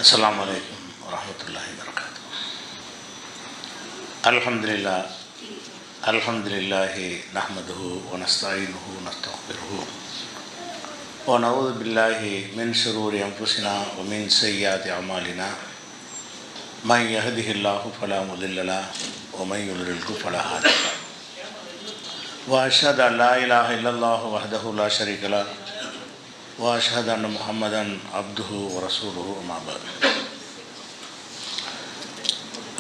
अस्सलामु अलैकुम वरहमतुल्लाहि वबरकातुहू। अल्हम्दुलिल्लाहि नहमदुहु व नस्तईनुहु व नस्तगफिरुहु व नऊज़ु बिल्लाहि मिन शुरूरि अंफुसिना व मिन सय्यिआति अमालिना मन यहदिहिल्लाहु फला मुदिल्ल लहु व मन युद्लिल्हु फला हादिय लहु व अशहदु अन ला इलाहा इल्लल्लाहु वहदहु ला शरीका लहु व अशहदु अन्न मुहम्मदन अब्दुहु व रसूलुहु अम्मा बअद।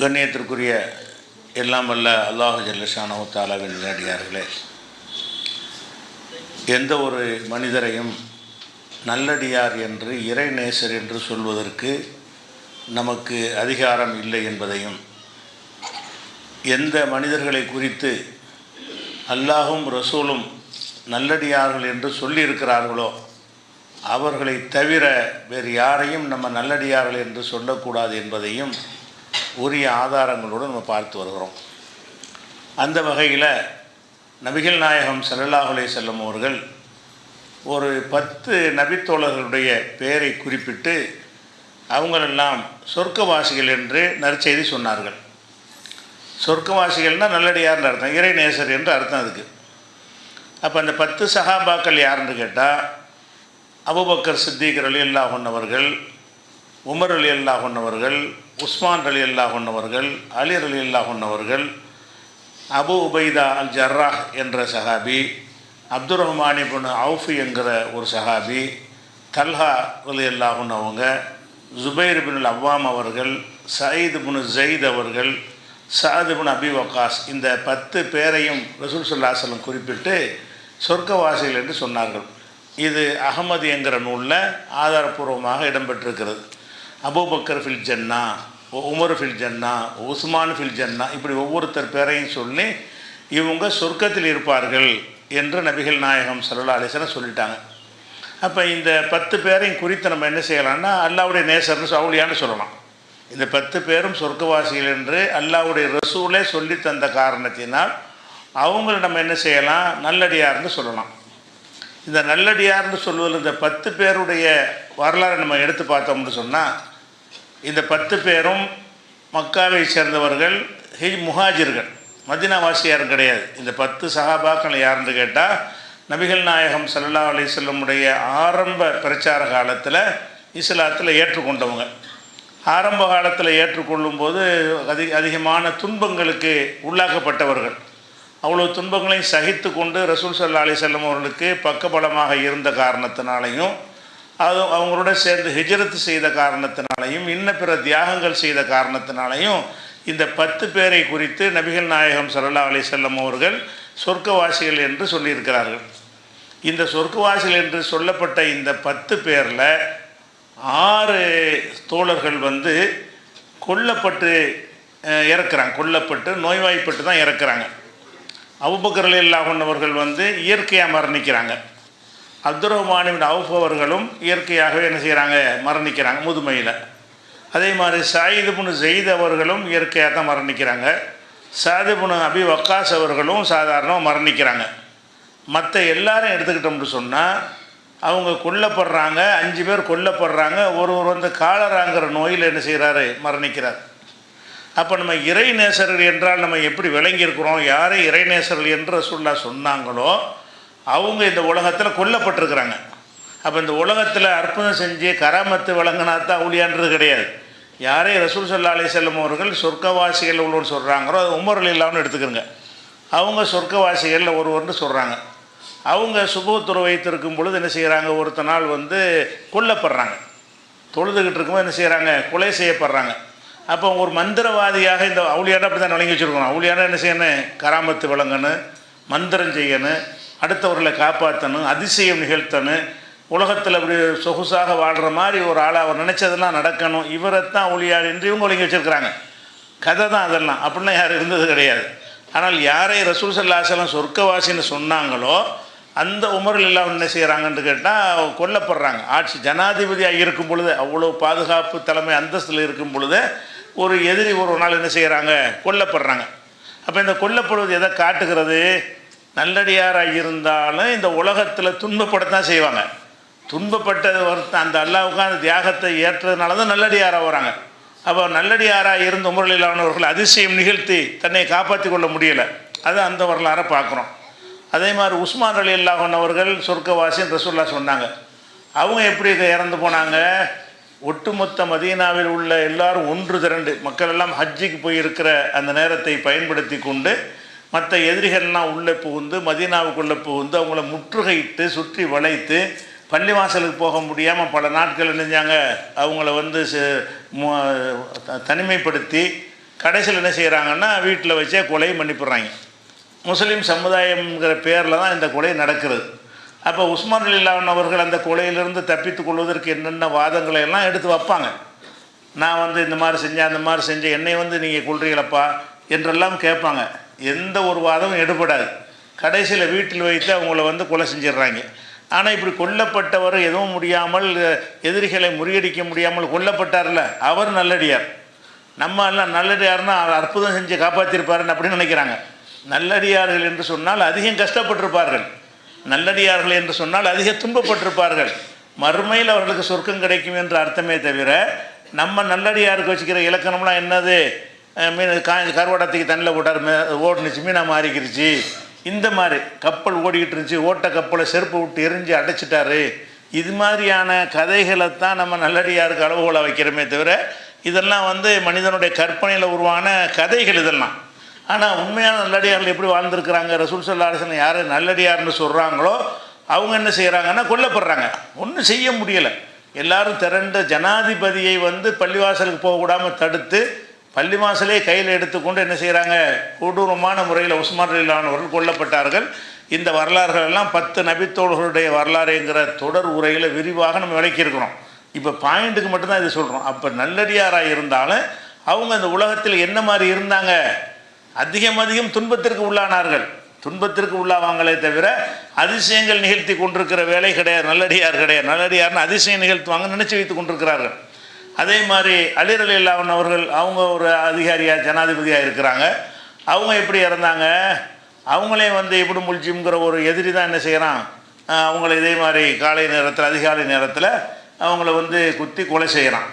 கண்ணியத்திற்குரிய எல்லாம் வல்ல அல்லாஹ் ஜல்ல ஷானஹு தஆலாவின் நல்லடியார்களே, எந்த ஒரு மனிதரையும் நல்லடியார் என்று இறைநேசர் என்று சொல்வதற்கு நமக்கு அதிகாரம் இல்லை என்பதையும், எந்த மனிதர்களை குறித்து அல்லாஹும் ரசூலும் நல்லடியார்கள் என்று சொல்லியிருக்கிறார்களோ அவர்களை தவிர வேறு யாரையும் நம்ம நல்லடியார்கள் என்று சொல்லக்கூடாது என்பதையும் உரிய ஆதாரங்களோடு நம்ம பார்த்து வருகிறோம். அந்த வகையில் நபிகள் நாயகம் ஸல்லல்லாஹு அலைஹி வஸல்லம் அவர்கள் ஒரு 10 நபித்தோழர்களுடைய பெயரை குறிப்பிட்டு அவங்களெல்லாம் சொர்க்கவாசிகள் என்று நற்செய்தி சொன்னார்கள். சொர்க்கவாசிகள்னால் நல்லடியார்னு அர்த்தம், இறைநேசர் என்று அர்த்தம் அதுக்கு. அப்போ அந்த 10 சஹாபாக்கள் யாருன்னு கேட்டால், அபூபக்கர் சித்திக் ரலியல்லாஹு அன்ஹு அவர்கள், உமர் ரலியல்லாஹு அன்ஹு அவர்கள், உஸ்மான் ரலியல்லாஹு அன்ஹு அவர்கள், அலி ரலியல்லாஹு அன்ஹு அவர்கள், அபு உபைதா அல் ஜர்ராஹ் என்ற சஹாபி, அப்துர் ரஹ்மான் இப்னு அவுஃப் என்கிற ஒரு சஹாபி, தல்ஹா ரலியல்லாஹு அன்ஹு அவங்க, ஜுபைர் இப்னுல் அவ்வாம் அவர்கள், சயீத் இப்னு ஸைத் அவர்கள், சஅத் இப்னு அபி வக்காஸ், இந்த 10 பேரையும் ரசூல் ஸல்லல்லாஹு அலைஹி வஸல்லம் குறிப்பிட்டு சொர்க்கவாசிகள் என்று சொன்னார்கள். இது அஹமது என்கிற நூலில் ஆதாரபூர்வமாக இடம்பெற்றிருக்கிறது. அபூபக்கர் ஃபில் ஜன்னா, உமர் ஃபில் ஜன்னா, உஸ்மான் ஃபில் ஜன்னா, இப்படி ஒவ்வொருத்தர் பேரையும் சொல்லி இவங்க சொர்க்கத்தில் இருப்பார்கள் என்று நபிகள் நாயகம் ஸல்லல்லாஹு அலைஹி வஸல்லம் சொல்லிட்டாங்க. அப்போ இந்த 10 பேரையும் குறித்து நம்ம என்ன செய்யலாம்னா, அல்லாஹ்வுடைய நேசர்னு அவுலியான்னு சொல்லலாம். இந்த 10 பேரும் சொர்க்கவாசிகள் என்று அல்லாஹ்வுடைய ரசூலே சொல்லி தந்த காரணத்தினால் அவங்கள நம்ம என்ன செய்யலாம், நல்லடியார்னு சொல்லலாம். இந்த நல்லடியார்னு சொல்வதில் இந்த 10 பேருடைய வரலாறு நம்ம எடுத்து பார்த்தோம்னு சொன்னால், இந்த 10 பேரும் மக்காவை சேர்ந்தவர்கள், முஹாஜிர்கள், மதீனாவாசியாரும் கிடையாது. இந்த 10 சஹாபாக்கள் யாருன்னு கேட்டால், நபிகள் நாயகம் ஸல்லல்லாஹு அலைஹி வஸல்லமுடைய ஆரம்ப பிரச்சார காலத்தில் இஸ்லாத்தில் ஏற்றுக்கொண்டவங்க. ஆரம்ப காலத்தில் ஏற்றுக்கொள்ளும்போது அதிகமான துன்பங்களுக்கு உள்ளாக்கப்பட்டவர்கள். அவ்வளோ துன்பங்களையும் சகித்து கொண்டு ரசூல் ஸல்லல்லாஹு அலைஹி வஸல்லம் அவர்களுக்கு பக்கபலமாக இருந்த காரணத்தினாலையும், அது அவங்களோட சேர்ந்து ஹிஜ்ரத் செய்த காரணத்தினாலையும், இன்ன பிற தியாகங்கள் செய்த காரணத்தினாலையும் இந்த 10 பேரை குறித்து நபிகள் நாயகம் ஸல்லல்லாஹு அலைஹி வஸல்லம் அவர்கள் சொர்க்கவாசிகள் என்று சொல்லியிருக்கிறார்கள். இந்த சொர்க்கவாசிகள் என்று சொல்லப்பட்ட இந்த 10 பேரில் 6 தோழர்கள் கொல்லப்பட்டு இறக்குறாங்க. கொல்லப்பட்டு நோய்வாய்ப்பட்டு தான் இறக்குறாங்க. அபூபக்கர் ரலியல்லாஹு அன்ஹு அவர்கள் இயற்கையாக மரணிக்கிறாங்க. அப்துர் ரஹ்மான் இப்னு அவுஃப் அவர்களும் இயற்கையாகவே என்ன செய்கிறாங்க, மரணிக்கிறாங்க முதுமையில். அதே மாதிரி சயீத் இப்னு ஸைத் அவர்களும் இயற்கையாக தான் மரணிக்கிறாங்க. சஅத் இப்னு அபி வக்காஸ் அவர்களும் சாதாரணமாக மரணிக்கிறாங்க. மற்ற எல்லாரும் எடுத்துக்கிட்டோம்னு சொன்னால் அவங்க கொல்லப்படுறாங்க. 5 பேர் கொல்லப்படுறாங்க. ஒருவர் காலராங்கிற நோயில் என்ன செய்கிறாரு, மரணிக்கிறார். அப்போ நம்ம இறைநேசர்கள் என்றால் நம்ம எப்படி விளங்கியிருக்கிறோம், யாரை இறைநேசர்கள் என்று ரசூலுல்லாஹ் சொன்னாங்களோ அவங்க இந்த உலகத்தில் கொல்லப்பட்டிருக்கிறாங்க. அப்போ இந்த உலகத்தில் அற்புதம் செஞ்சு கராமத்து வழங்கினாத்தான் அவுலியான்றது கிடையாது. யாரை ரசூல் ஸல்லல்லாஹு அலைஹி வஸல்லம் அவர்கள் சொர்க்கவாசிகள் உள்ளவர் சொல்கிறாங்களோ அது உமர் ரலியல்லாஹு எடுத்துக்கிறங்க. அவங்க சொர்க்கவாசிகளில் ஒருவர்னு சொல்கிறாங்க. அவங்க சுபூத்துறை வைத்திருக்கும் பொழுது என்ன செய்கிறாங்க, ஒருத்த நாள் கொல்லப்படுறாங்க. தொழுதுகிட்டு இருக்கும்போது என்ன செய்கிறாங்க, கொலை செய்யப்படுறாங்க. அப்போ ஒரு மந்திரவாதியாக இந்த அவுலியானா அப்படி தான் வழங்கி வச்சுருக்கணும். அவுலியானா என்ன செய்யணும், கராமத்து வழங்கணும், மந்திரம் செய்யணும், அடுத்தவர்களை காப்பாற்றணும், அதிசயம் நிகழ்த்தணும், உலகத்தில் அப்படி சொகுசாக வாழ்கிற மாதிரி ஒரு ஆளாக அவர் நினச்சதெல்லாம் நடக்கணும். இவரைத்தான் அவுலியார் என்று இவங்க வழங்கி வச்சுருக்கிறாங்க. கதை தான் அதெல்லாம். அப்படிலாம் யாரும் இருந்தது கிடையாது. ஆனால் யாரை ரசூல் ஸல்லல்லாஹு அலைஹி வஸல்லம் சொர்க்கவாசின்னு சொன்னாங்களோ அந்த உமர் ரலியல்லாஹு அன்ஹு என்ன செய்கிறாங்கன்னு கேட்டால் கொல்லப்படுறாங்க. ஆட்சி ஜனாதிபதியாக இருக்கும் பொழுது, அவ்வளோ பாதுகாப்பு தலைமை அந்தஸ்தில் இருக்கும் பொழுது ஒரு எதிரி ஒரு நாள் என்ன செய்கிறாங்க, கொல்லப்படுறாங்க. அப்போ இந்த கொல்லப்படுவது எதை காட்டுகிறது, நல்லடியாராக இருந்தாலும் இந்த உலகத்தில் துன்பப்படத்தான் செய்வாங்க. துன்பப்பட்ட ஒருத்தன் அந்த அல்லாஹ்வுக்கு அந்த தியாகத்தை ஏற்றதுனால தான் நல்லடியாராக வராங்க. அப்போ நல்லடியாராக இருந்த உமரலில்லானவர்கள் அதிசயம் நிகழ்த்தி தன்னை காப்பாற்றி கொள்ள முடியலை. அது அந்த வரலாறை பார்க்குறோம். அதே மாதிரி உஸ்மான் ரலியல்லாஹு அன்ஹு அவர்கள் சொர்க்கவாசின்னு ரசூலுல்லாஹ் சொன்னாங்க. அவங்க எப்படி இறந்து போனாங்க? ஒட்டுமொத்த மதீனாவில் உள்ள எல்லாரும் ஒன்று திரண்டு மக்கள் எல்லாம் ஹஜ்ஜிக்கு போய் இருக்கிற அந்த நேரத்தை பயன்படுத்தி கொண்டு மற்ற எதிரிகள்லாம் உள்ளே புகுந்து மதீனாவுக்குள்ளே புகுந்து அவங்கள முற்றுகையிட்டு சுற்றி வளைத்து பள்ளிவாசலுக்கு போக முடியாமல் பல நாட்கள் நினைஞ்சாங்க. அவங்கள வந்து தனிமைப்படுத்தி கடைசியில் என்ன செய்கிறாங்கன்னா வீட்டில் வச்சே கொலையும் பண்ணிவிடுறாங்க. முஸ்லீம் சமுதாயம்ங்கிற பேரில் தான் இந்த கொலை நடக்கிறது. அப்போ உஸ்மான் ரலியல்லாஹு அன்ஹு அவர்கள் அந்த கொலையிலிருந்து தப்பித்து கொள்வதற்கு என்னென்ன வாதங்களை எல்லாம் எடுத்து வைப்பாங்க. நான் வந்து இந்த மாதிரி செஞ்சேன் அந்த மாதிரி செஞ்சேன், என்னை வந்து நீங்கள் கொள்றீங்களப்பா என்றெல்லாம் கேட்பாங்க. எந்த ஒரு வாதமும் எடுபடாது. கடைசியில் வீட்டில் வைத்து அவங்கள வந்து கொலை செஞ்சிடுறாங்க. ஆனால் இப்படி கொல்லப்பட்டவர் எதுவும் முடியாமல் எதிரிகளை முறியடிக்க முடியாமல் கொல்லப்பட்டார்ல, அவர் நல்லடியார். நம்ம எல்லாம் நல்லடியார்னா அற்புதம் செஞ்சு காப்பாற்றிருப்பாருன்னு அப்படின்னு நினைக்கிறாங்க. நல்லடியார்கள் என்று சொன்னால் அதிகம் கஷ்டப்பட்டிருப்பார்கள். நல்லடியார்கள் என்று சொன்னால் அதிக துன்பப்பட்டிருப்பார்கள். மறுமையில் அவர்களுக்கு சொர்க்கம் கிடைக்கும் என்ற அர்த்தமே தவிர நம்ம நல்லடியாருக்கு வச்சுக்கிற இலக்கணம்லாம் என்னது, மீன் கருவாடத்துக்கு தண்ணியில் போட்டார் ஓடுனுச்சு மீனாக மாறிக்கிருச்சு, இந்த மாதிரி கப்பல் ஓடிக்கிட்டு இருந்துச்சு ஓட்ட கப்பலை செருப்பு விட்டு எரிஞ்சு அடைச்சிட்டாரு, இது மாதிரியான கதைகளை தான் நம்ம நல்லடியாருக்கு அளவுகோலை வைக்கிறோமே தவிர இதெல்லாம் வந்து மனிதனுடைய கற்பனையில் உருவான கதைகள் இதெல்லாம். ஆனால் உண்மையான நல்லடியார்கள் எப்படி வாழ்ந்துருக்கிறாங்க? ரசூல் ஸல்லல்லாஹு அலைஹி வஸல்லம் யார் நல்லடியார்னு சொல்கிறாங்களோ அவங்க என்ன செய்கிறாங்கன்னா கொல்லப்படுறாங்க. ஒன்றும் செய்ய முடியலை. எல்லாரும் திரண்ட ஜனாதிபதியை வந்து பள்ளிவாசலுக்கு போகக்கூடாமல் தடுத்து பள்ளிவாசலே கையில் எடுத்துக்கொண்டு என்ன செய்கிறாங்க, கொடூரமான முறையில் உஸ்மான் ரலியல்லாஹு அன்ஹு அவர்கள் கொல்லப்பட்டார்கள். இந்த வரலாறுகள் எல்லாம் 10 நபித்தோழர்களுடைய வரலாறுங்கிற தொடர் உரையில் விரிவாக நம்ம விளக்கியிருக்கிறோம். இப்போ பாயிண்ட்டுக்கு மட்டும்தான் இது சொல்கிறோம். அப்போ நல்லடியாராக இருந்தாலும் அவங்க அந்த உலகத்தில் என்ன மாதிரி இருந்தாங்க? அதிகம் துன்பத்திற்கு உள்ளானார்கள். துன்பத்திற்கு உள்ளாவாங்களே தவிர அதிசயங்கள் நிகழ்த்தி கொண்டிருக்கிற வேலை கிடையாது. நல்லடியார் கிடையாது. நல்லடியார்னு அதிசயம் நிகழ்த்துவாங்க நினச்சி வைத்து கொண்டிருக்கிறார்கள். அதே மாதிரி அலி ரலியல்லாஹு அன்ஹு அவர்கள் அவங்க ஒரு அதிகாரியாக ஜனாதிபதியாக இருக்கிறாங்க. அவங்க எப்படி இறந்தாங்க? அவங்களே வந்து இப்படி முல்ஜிம்ங்கிற ஒரு எதிரி தான் என்ன செய்கிறான், அவங்கள இதே மாதிரி காலை நேரத்தில் அதிகாலை நேரத்தில் அவங்கள வந்து குத்தி கொலை செய்கிறான்.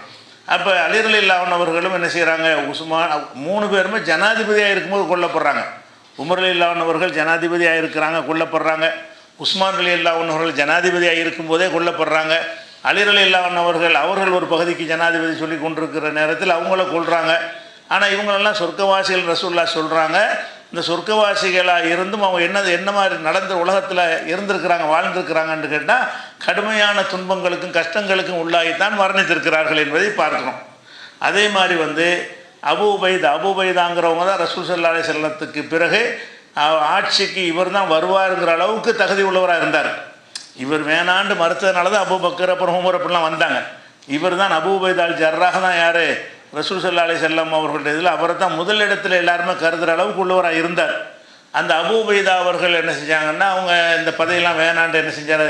அப்போ அலி ரலியல்லாஹு அன்ஹு அவர்களும் என்ன செய்கிறாங்க, உஸ்மான் 3 பேருமே ஜனாதிபதியாக இருக்கும்போது கொல்லப்படுறாங்க. உமர் ரலியல்லாஹு அன்ஹு அவர்கள் ஜனாதிபதியாக இருக்கிறாங்க, கொல்லப்படுறாங்க. உஸ்மான் ரலியல்லாஹு அன்ஹு அவர்கள் ஜனாதிபதியாக இருக்கும்போதே கொல்லப்படுறாங்க. அலி ரலியல்லாஹு அன்ஹு அவர்கள் ஒரு பகுதிக்கு ஜனாதிபதி சொல்லி கொண்டிருக்கிற நேரத்தில் அவங்கள கொள்கிறாங்க. ஆனால் இவங்களெல்லாம் சொர்க்கவாசிகள் ரசூலுல்லாஹ் சொல்கிறாங்க. இந்த சொர்க்கவாசிகளாக இருந்தும் அவங்க என்ன மாதிரி நடந்த உலகத்தில் இருந்திருக்கிறாங்க வாழ்ந்திருக்கிறாங்கன்னு கேட்டால் கடுமையான துன்பங்களுக்கும் கஷ்டங்களுக்கும் உள்ளாகித்தான் மரணித்திருக்கிறார்கள் என்பதை பார்க்கணும். அதே மாதிரி வந்து அபூ உபைதாங்கிறவங்க தான் ரசூல் ஸல்லல்லாஹு அலைஹி வஸல்லத்துக்கு பிறகு ஆட்சிக்கு இவர் தான் வருவாருங்கிற அளவுக்கு தகுதி உள்ளவராக இருந்தார். இவர் வேணாண்டு மறுத்ததுனால தான் அபூபக்கர் அப்புறம் உமர் அப்படிலாம் வந்தாங்க. இவர் தான் அபூ உபைதா அல் ஜர்ராஹ் தான் யார், ரசூல் ஸல்லல்லாஹு அலைஹி வஸல்லம் அவர்களுடைய இதில் அவரை தான் முதல் இடத்துல எல்லாருமே கருதுகிற அளவுக்கு உள்ளவராக இருந்தார். அந்த அபூ உபைதா அவர்கள் என்ன செஞ்சாங்கன்னா அவங்க இந்த பதவியெல்லாம் வேணாண்டு என்ன செஞ்சார்,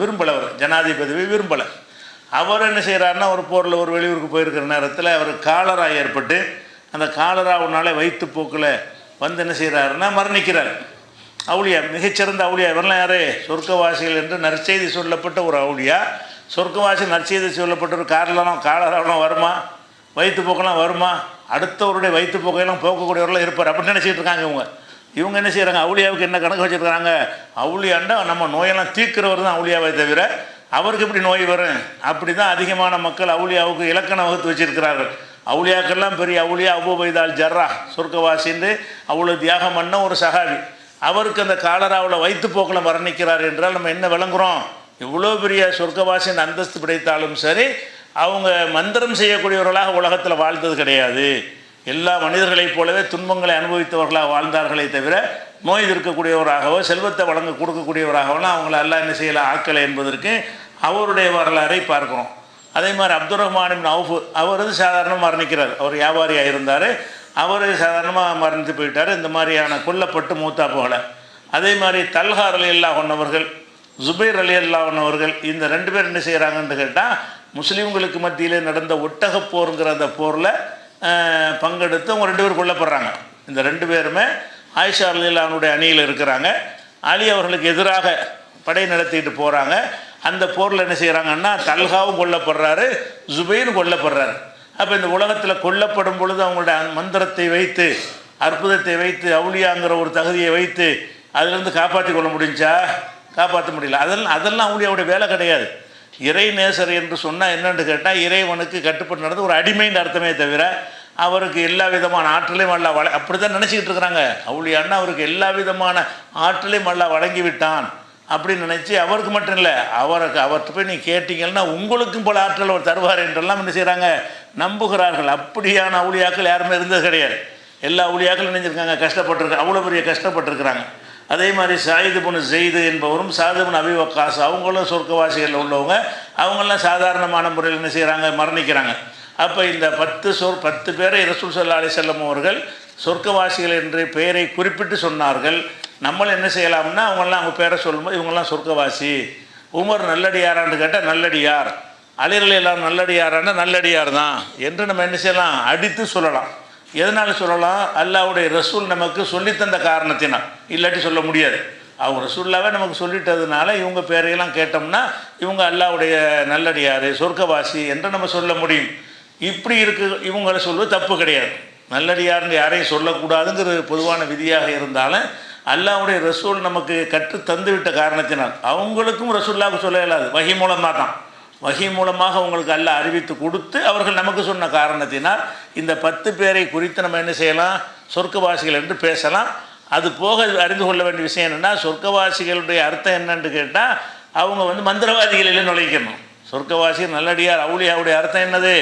விரும்பலை, அவர் ஜனாதிபதியை விரும்பலை. அவர் என்ன செய்கிறாருன்னா ஒரு போரில் ஒரு வெளியூருக்கு போயிருக்கிற நேரத்தில் அவர் காலரா ஏற்பட்டு அந்த காலராவுனாலே வயிற்றுப்போக்கில் வந்து என்ன செய்கிறாருன்னா மரணிக்கிறார். அவுளியா, மிகச்சிறந்த அவுளியா. இவரெல்லாம் யார்? சொர்க்கவாசிகள் என்று நற்செய்தி சொல்லப்பட்ட ஒரு அவுளியா. சொர்க்கவாசி நற்செய்தி சொல்லப்பட்ட ஒரு காலராவெலாம் வருமா? வயிற்றுப்போக்கெல்லாம் வருமா? அடுத்தவருடைய வயிற்றுப்போக்கையெல்லாம் போக்கக்கூடியவரெல்லாம் இருப்பார் அப்படின்னு நினச்சிட்டு இருக்காங்க இவங்க என்ன செய்கிறாங்க, அவுளியாவுக்கு என்ன கணக்கு வச்சுருக்காங்க, அவுளியாண்டா நம்ம நோயெல்லாம் தீர்க்கிறவர் தான் அவுளியாவை தவிர அவருக்கு எப்படி நோய் வரும்? அப்படி தான் அதிகமான மக்கள் அவுளியாவுக்கு இலக்கணம் வகுத்து வச்சிருக்கிறார்கள். அவுளியாக்கெல்லாம் பெரிய அவுளியா அபூ உபைதா அல் ஜர்ராஹ் சொர்க்கவாசின்னு அவ்வளோ தியாகம் பண்ண ஒரு சஹாபி. அவருக்கு அந்த காலராவில் வயிற்றுப்போக்கில் மரணிக்கிறார் என்றால் நம்ம என்ன விளங்குறோம்? இவ்வளோ பெரிய சொர்க்கவாசின் அந்தஸ்து கிடைத்தாலும் சரி அவங்க மந்திரம் செய்யக்கூடியவர்களாக உலகத்தில் வாழ்ந்தது கிடையாது. எல்லா மனிதர்களைப் போலவே துன்பங்களை அனுபவித்தவர்களாக வாழ்ந்தார்களே தவிர நோய் இருக்கக்கூடியவராகவோ செல்வத்தை கொடுக்கக்கூடியவராகவோலாம் அவங்கள எல்லாம் என்ன செய்யலை ஆக்கலை என்பதற்கு அவருடைய வரலாறை பார்க்குறோம். அதே மாதிரி அப்துர் ரஹ்மான் இப்னு அவுஃப் அவர் சாதாரணமாக மரணிக்கிறார். அவர் வியாபாரியாக இருந்தார், அவர் சாதாரணமாக மரணித்து போயிட்டார். இந்த மாதிரியான கொல்லப்பட்டு மூத்தா போகலை. அதே மாதிரி தல்ஹா ரலியல்லாஹு அன்ஹு அவர்கள், ஜுபைர் ரலியல்லாஹு அன்ஹு அவர்கள், இந்த 2 பேர் என்ன செய்கிறாங்கன்னு கேட்டால் முஸ்லீம்களுக்கு மத்தியிலே நடந்த ஒட்டகப் போருங்கிற அந்த போரில் பங்கெடுத்து அவங்க 2 பேர் கொல்லப்படுறாங்க. இந்த 2 பேருமே ஆயிஷா ரலியல்லாஹு அன்ஹுடைய அணியில் இருக்கிறாங்க. அலி அவர்களுக்கு எதிராக படை நடத்திட்டு போகிறாங்க. அந்த போரில் என்ன செய்கிறாங்கன்னா தல்ஹாவும் கொல்லப்படுறாரு, ஜுபைரும் கொல்லப்படுறாரு. அப்போ இந்த உலகத்தில் கொல்லப்படும் பொழுது அவங்களுடைய மந்திரத்தை வைத்து, அற்புதத்தை வைத்து, அவுளியாங்கிற ஒரு தகுதியை வைத்து அதிலிருந்து காப்பாற்றி கொள்ள முடிஞ்சா? காப்பாற்ற முடியல. அதெல்லாம் அவுளியாவுடைய வேலை கிடையாது. இறை நேசர் என்று சொன்னால் என்னென்னு கேட்டால், இறைவனுக்கு கட்டுப்பட்டு நடந்து ஒரு அடிமைன்னு அர்த்தமே தவிர அவருக்கு எல்லா விதமான ஆற்றலையும் அல்லா அப்படி தான் நினச்சிக்கிட்டு இருக்கிறாங்க. அவுளியான்னா அவருக்கு எல்லா விதமான ஆற்றலையும் அல்லா வழங்கி விட்டான் அப்படின்னு நினச்சி, அவருக்கு மட்டும் இல்லை, அவர்கிட்ட போய் நீ கேட்டீங்கன்னா உங்களுக்கும் பல ஆற்றல் அவர் தருவார் என்றெல்லாம் என்ன செய்கிறாங்க, நம்புகிறார்கள். அப்படியான அவுளியாக்கள் யாருமே இருந்தது கிடையாது. எல்லா அவுளியாக்களும் நினைஞ்சிருக்காங்க, கஷ்டப்பட்டுருக்காங்க, அவ்வளோ பெரிய கஷ்டப்பட்டுருக்கிறாங்க. அதே மாதிரி சாயிது புன் ஜெயிது என்பவரும் சாது புன் அபி வக்காஸ் அவங்களும் சொர்க்கவாசிகளில் உள்ளவங்க. அவங்கெல்லாம் சாதாரணமான முறையில் என்ன செய்கிறாங்க, மரணிக்கிறாங்க. அப்போ இந்த 10 பேரை ரசூல் ஸல்லல்லாஹு அலைஹி வஸல்லம் அவர்கள் சொர்க்கவாசிகள் என்று பெயரை குறிப்பிட்டு சொன்னார்கள். நம்மளும் என்ன செய்யலாம்னா, அவங்கெல்லாம் அவங்க பேரை சொல்லும்போது இவங்கெல்லாம் சொர்க்கவாசி. உமர் நல்லடியாரான்னு கேட்டால் நல்லடியார், அலி ரலியல்லாஹு அன்ஹு நல்லடியாரான்னா நல்லடியார் தான் என்று நம்ம என்ன செய்யலாம், அடித்து சொல்லலாம். எதனால் சொல்லலாம்? அல்லாஹ்வுடைய ரசூல் நமக்கு சொல்லித்தந்த காரணத்தினால். இல்லாட்டி சொல்ல முடியாது. அவங்க ரசூல்லாவே நமக்கு சொல்லிட்டதுனால இவங்க பேரையெல்லாம் கேட்டோம்னா இவங்க அல்லாஹ்வுடைய நல்லடியார், சொர்க்கவாசி என்று நம்ம சொல்ல முடியும். இப்படி இருக்கு இவங்களை சொல்வது தப்பு கிடையாது. நல்லடியார்னு யாரையும் சொல்லக்கூடாதுங்கிற பொதுவான விதியாக இருந்தாலும் அல்லாஹ்வுடைய ரசூல் நமக்கு கற்று தந்துவிட்ட காரணத்தினால் அவங்களுக்கும் ரசூல்லாவுக்கு சொல்ல இயலாது. வஹி மூலமாக தான், வஹி மூலமாக அவங்களுக்கு அல்லாஹ் அறிவித்து கொடுத்து அவர்கள் நமக்கு சொன்ன காரணத்தினால் இந்த 10 பேரை குறித்து நம்ம என்ன செய்யலாம், சொர்க்கவாசிகள் என்று பேசலாம். அது போக அறிந்து கொள்ள வேண்டிய விஷயம் என்னென்னா, சொர்க்கவாசிகளுடைய அர்த்தம் என்னன்னு கேட்டால் அவங்க மந்திரவாதிகளில் நுழைக்கணும். சொர்க்கவாசிகள் நல்லடியார் அவுளியாவுடைய அர்த்தம் என்னது,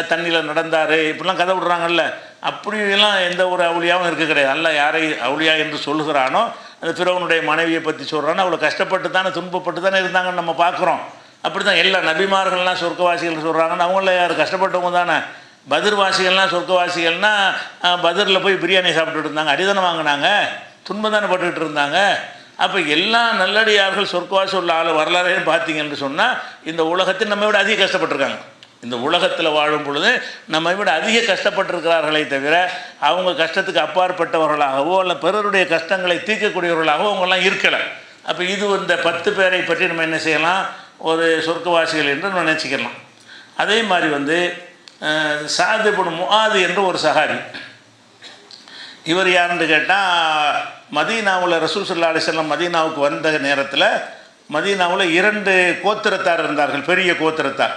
தண்ணியில் நடந்தார் இப்படிலாம் கதை விடுறாங்கல்ல, அப்படியெல்லாம் எந்த ஒரு அவுளியாவும் இருக்க கிடையாது. அல்லாஹ் யாரை அவுளியா என்று சொல்லுகிறானோ, அந்த ஃபிரௌனுடைய மனைவியை பற்றி சொல்கிறானோ அவ்வளோ கஷ்டப்பட்டு தானே துன்பப்பட்டு தானே இருந்தாங்கன்னு நம்ம பார்க்குறோம். அப்படி தான் எல்லா நபிமார்கள்லாம் சொர்க்கவாசிகள் சொல்கிறாங்கன்னு அவங்கள யார் கஷ்டப்பட்டவங்க தானே. பத்ர்வாசிகள்லாம் சொர்க்கவாசிகள்னால் பத்ரில் போய் பிரியாணி சாப்பிட்டுட்டு இருந்தாங்க, அடிதானே வாங்கினாங்க, துன்பம் தானே பட்டுக்கிட்டு இருந்தாங்க. அப்போ எல்லா நல்லடியார்கள் சொர்க்கவாசி உள்ள ஆள் வரலாறையும் பார்த்தீங்கன்னு சொன்னால் இந்த உலகத்தில் நம்மை விட அதிக கஷ்டப்பட்டிருக்காங்க. இந்த உலகத்தில் வாழும் பொழுது நம்மை விட அதிக கஷ்டப்பட்டிருக்கிறார்களே தவிர அவங்க கஷ்டத்துக்கு அப்பாற்பட்டவர்களாகவோ அல்ல பிறருடைய கஷ்டங்களை தீர்க்கக்கூடியவர்களாகவோ அவங்கெல்லாம் இருக்கலை. அப்போ இது இந்த 10 பேரை பற்றி நம்ம என்ன செய்யலாம், ஒரு சொர்க்கவாசிகள் என்று நினச்சிக்கலாம். அதே மாதிரி சாது இப்னு முஆது என்று ஒரு சஹாபி. இவர் யாருன்னு கேட்டால், மதீனாவில் ரசூல் ஸல்லல்லாஹு அலைஹி வஸல்லம் மதீனாவுக்கு வந்த நேரத்தில் மதீனாவில் 2 கோத்திரத்தார் இருந்தார்கள், பெரிய கோத்திரத்தார்.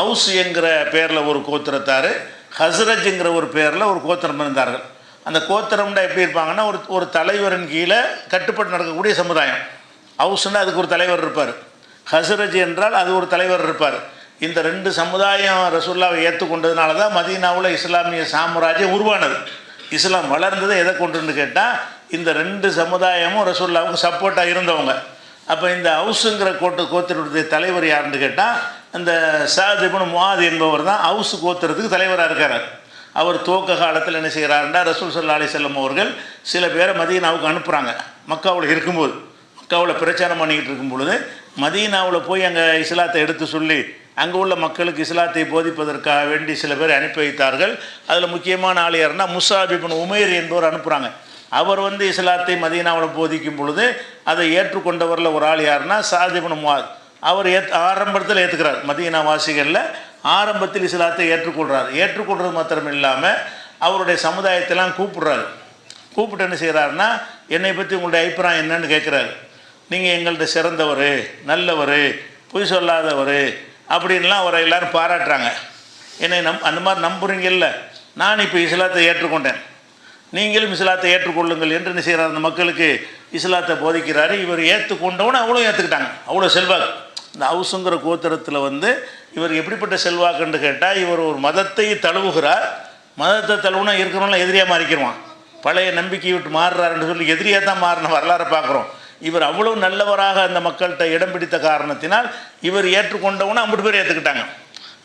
அவுஸ் என்கிற பேரில் ஒரு கோத்திரத்தார், ஹஸ்ரஜ்ங்கிற ஒரு பேரில் ஒரு கோத்திரம் இருந்தார்கள். அந்த கோத்திரம்னா எப்படி இருப்பாங்கன்னா, ஒரு தலைவரின் கீழே கட்டுப்பட்டு நடக்கக்கூடிய சமுதாயம். அவுஸ்ன்னா அதுக்கு ஒரு தலைவர் இருப்பார், ஹஸ்ரஜ் என்றால் அது ஒரு தலைவர் இருப்பார். இந்த 2 சமுதாயம் ரசூலுல்லாவை ஏற்றுக்கொண்டதுனால தான் மதீனாவில் இஸ்லாமிய சாம்ராஜ்யம் உருவானது. இஸ்லாம் வளர்ந்தது எதை கொண்டுன்னு கேட்டால் இந்த 2 சமுதாயமும் ரசூலுல்லாவுக்கு சப்போர்ட்டாக இருந்தவங்க. அப்போ இந்த அவுஸுங்கிற கோத்திரத்துடைய தலைவர் யாருன்னு கேட்டால் அந்த சாது இப்னு முஆது என்பவர் தான் அவுஸ் கோத்திரத்துக்கு தலைவராக இருக்கார். அவர் துவக்க காலத்தில் என்ன செய்கிறாருன்னா, ரசூல் ஸல்லல்லாஹு அலைஹி வஸல்லம் அவர்கள் சில பேரை மதீனாவுக்கு அனுப்புகிறாங்க. மக்காவில் இருக்கும்போது, மக்காவில் பிரச்சாரம் பண்ணிக்கிட்டு இருக்கும் பொழுது மதீனாவில் போய் அங்கே இஸ்லாத்தை எடுத்து சொல்லி அங்கே உள்ள மக்களுக்கு இஸ்லாத்தை போதிப்பதற்காக வேண்டி சில பேர் அனுப்பி வைத்தார்கள். அதில் முக்கியமான ஆள் யாருன்னா முஸாப் இப்னு உமைர் என்பவர் அனுப்புகிறாங்க. அவர் இஸ்லாத்தை மதீனாவில் போதிக்கும் பொழுது அதை ஏற்றுக்கொண்டவரில் ஒரு ஆள் யாருன்னா சாது இப்னு முஆத். அவர் ஆரம்பத்தில் ஏற்றுக்கிறார், மதீனா வாசிகளில் ஆரம்பத்தில் இஸ்லாத்தை ஏற்றுக்கொள்கிறார். ஏற்றுக்கொள்வது மாத்திரம் இல்லாமல் அவருடைய சமுதாயத்தெல்லாம் கூப்பிடுறாரு. கூப்பிட்டு என்ன செய்கிறாருன்னா, என்னை பற்றி உங்களுடைய அபிப்பிராயம் என்னன்னு கேட்குறாரு. நீங்கள் எங்கள்கிட்ட சிறந்தவர், நல்லவர், பொய் சொல்லாதவர் அப்படின்லாம் அவரை எல்லோரும் பாராட்டுறாங்க. என்னை அந்த மாதிரி நம்புறீங்கல்ல, நான் இப்போ இஸ்லாத்தை ஏற்றுக்கொண்டேன், நீங்களும் இஸ்லாத்தை ஏற்றுக்கொள்ளுங்கள் என்று என்ன செய்கிறார், அந்த மக்களுக்கு இஸ்லாத்தை போதிக்கிறாரு. இவர் ஏற்றுக்கொண்டவனு அவ்வளோ ஏற்றுக்கிட்டாங்க, அவ்வளோ செல்வாக்கு. இந்த அவுஸுங்கிற கோத்திரத்தில் இவர் எப்படிப்பட்ட செல்வாக்குன்னு கேட்டால், இவர் ஒரு மதத்தை தழுவுகிறார். மதத்தை தழுவுனா இருக்கிறவங்களாம் எதிரியாக மாறிக்கிடுவான். பழைய நம்பிக்கை விட்டு மாறுறாருன்னு சொல்லி எதிரியாக தான் மாறின வரலாறை பார்க்குறோம். இவர் அவ்வளோ நல்லவராக அந்த மக்கள்கிட்ட இடம் பிடித்த காரணத்தினால் இவர் ஏற்றுக்கொண்டவனை 50 பேர் ஏற்றுக்கிட்டாங்க.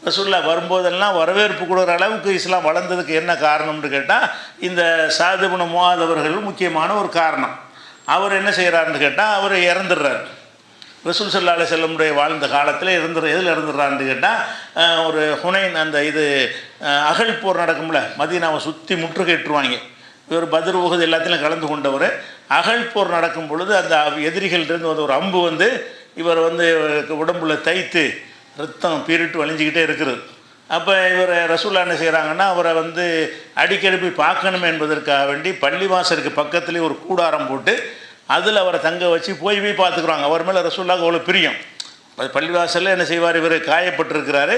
ரசூலுல்லாஹ் வரும்போதெல்லாம் வரவேற்பு கொடுக்குற அளவுக்கு இஸ்லாம் வளர்ந்ததுக்கு என்ன காரணம்னு கேட்டால் இந்த சாது இப்னு முஆத் அவர்கள் முக்கியமான ஒரு காரணம். அவர் என்ன செய்கிறாருன்னு கேட்டால், அவர் இறந்துடுறார். ரசூல் ஸல்லல்லாஹு அலைஹி வஸல்லம் வாழ்ந்த காலத்தில் எதில் இறந்துடுறாருன்னு கேட்டால், ஒரு ஹுனைன் அந்த அகழ் போர் நடக்கும்ல, மதீனாவை சுற்றி முற்றுகையிட்டுருவாங்க. இவர் பத்ர் உஹது எல்லாத்திலும் கலந்து கொண்டவர். அகழ் போர் நடக்கும் பொழுது அந்த எதிரிகள்லேருந்து ஒரு அம்பு இவர் வந்து உடம்புல தைத்து ரத்தம் பீரிட்டு வலிஞ்சிக்கிட்டே இருக்குது. அப்போ இவர் ரசூல்லா என்ன செய்கிறாங்கன்னா, அவரை வந்து அடிக்கடி போய் பார்க்கணும் என்பதற்காக வேண்டி பள்ளிவாசலுக்கு பக்கத்துலேயே ஒரு கூடாரம் போட்டு அதில் அவரை தங்க வச்சு போய் பார்த்துக்குறாங்க. அவர் மேலே ரசூல்லாவுக்கு அவ்வளோ பிரியம். அது பள்ளிவாசலில் என்ன செய்வார், இவர் காயப்பட்டிருக்கிறாரு,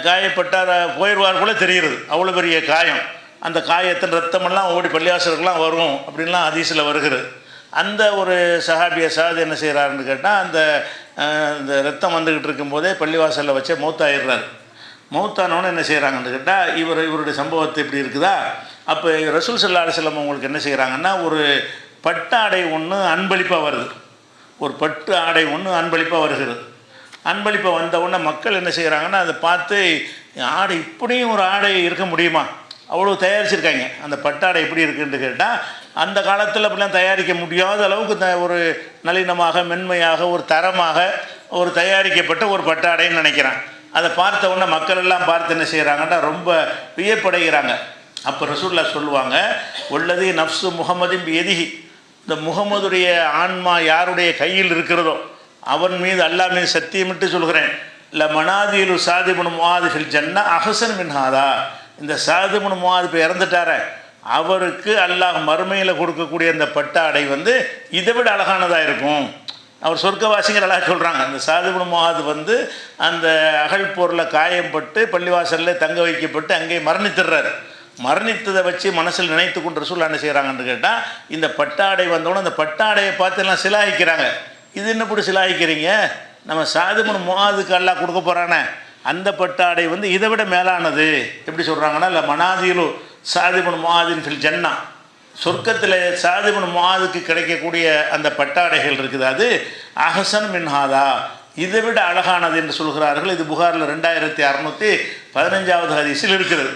காயப்பட்டார் போயிடுவார் போல தெரிகிறது, அவ்வளோ பெரிய காயம். அந்த காயத்தின் ரத்தமெல்லாம் ஓடி பள்ளிவாசலுக்கெல்லாம் வரும் அப்படின்லாம் ஹதீஸில் வருகிறது. அந்த ஒரு சஹாபிய சாது என்ன செய்கிறாருன்னு கேட்டால், அந்த ரத்தம் வந்துக்கிட்டு இருக்கும்போதே பள்ளிவாசலில் வச்சே மௌத்தாயிடுறாரு. மௌத்தானவனு என்ன செய்கிறாங்கன்னு கேட்டால், இவருடைய சம்பவத்தை இப்படி இருக்குதா. அப்போ ரசூல் ஸல்லல்லாஹு அலைஹி வஸல்லம் அவங்களுக்கு என்ன செய்கிறாங்கன்னா, ஒரு பட்டு ஆடை ஒன்று அன்பளிப்பாக வருது. ஒரு பட்டு ஆடை ஒன்று அன்பளிப்பாக வருகிறது. அன்பளிப்பாக வந்த உடனே மக்கள் என்ன செய்கிறாங்கன்னா, அதை பார்த்து ஆடை இப்படியும் ஒரு ஆடை இருக்க முடியுமா, அவ்வளோ தயாரிச்சிருக்காங்க. அந்த பட்டாடை எப்படி இருக்குன்னு கேட்டால், அந்த காலத்தில் அப்படிலாம் தயாரிக்க முடியாத அளவுக்கு ஒரு நளினமாக மென்மையாக ஒரு தரமாக ஒரு தயாரிக்கப்பட்ட ஒரு பட்டாடைன்னு நினைக்கிறேன். அதை பார்த்த உடனே மக்கள் எல்லாம் பார்த்து என்ன செய்கிறாங்கன்னா, ரொம்ப வியப்படைகிறாங்க. அப்போ ரசூலுல்லாஹ் சொல்லுவாங்க, உள்ளது நஃப்ஸு முஹம்மதின் பியதிஹி, இந்த முகமதுடைய ஆன்மா யாருடைய கையில் இருக்கிறதோ அவன் மீது அல்லாஹ் மீது சத்தியமிட்டு சொல்கிறேன், ல மனாதிலு சாது இப்னு முஆத் ஃபில் ஜன்னா அஹ்ஸன் மின் ஹாதா, இந்த சாது இப்னு முஆத் இப்போ இறந்துட்டாரே, அவருக்கு அல்லாஹ் மறுமையில் கொடுக்கக்கூடிய அந்த பட்டாடை வந்து இதை விட அழகானதாக இருக்கும். அவர் சொர்க்கவாசிங்கிற அழகாக சொல்கிறாங்க. அந்த சாது இப்னு முஆத் வந்து அந்த அகழ் போரில் காயம்பட்டு பள்ளிவாசலில் தங்க வைக்கப்பட்டு அங்கே மரணித்துடுறாரு. மரணித்ததை வச்சு மனசில் நினைத்து கொண்டு ரசூலுல்லாஹ் என்ன செய்கிறாங்கன்னு கேட்டால், இந்த பட்டாடை வந்தோடனே அந்த பட்டாடையை பார்த்து எல்லாம் சிலாய்க்கிறாங்க. இது என்ன இப்படி சிலாய்க்கிறீங்க, நம்ம சாது இப்னு முஆதுக்கு அல்லாஹ் கொடுக்க போகிறானே அந்த பட்டாடை வந்து இதை விட மேலானது. எப்படி சொல்கிறாங்கன்னா, இல்லை மனாதிலு சாது இப்னு முஆதின் ஃபில் ஜன்னா, சொர்க்கத்தில் சாது இப்னு முஆதுக்கு கிடைக்கக்கூடிய அந்த பட்டாடைகள் இருக்குது, அது அஹ்ஸன் மின் ஹாதா, இதை விட அழகானது என்று சொல்கிறார்கள். இது புகாரில் 2615 ஹதீஸில் இருக்கிறது.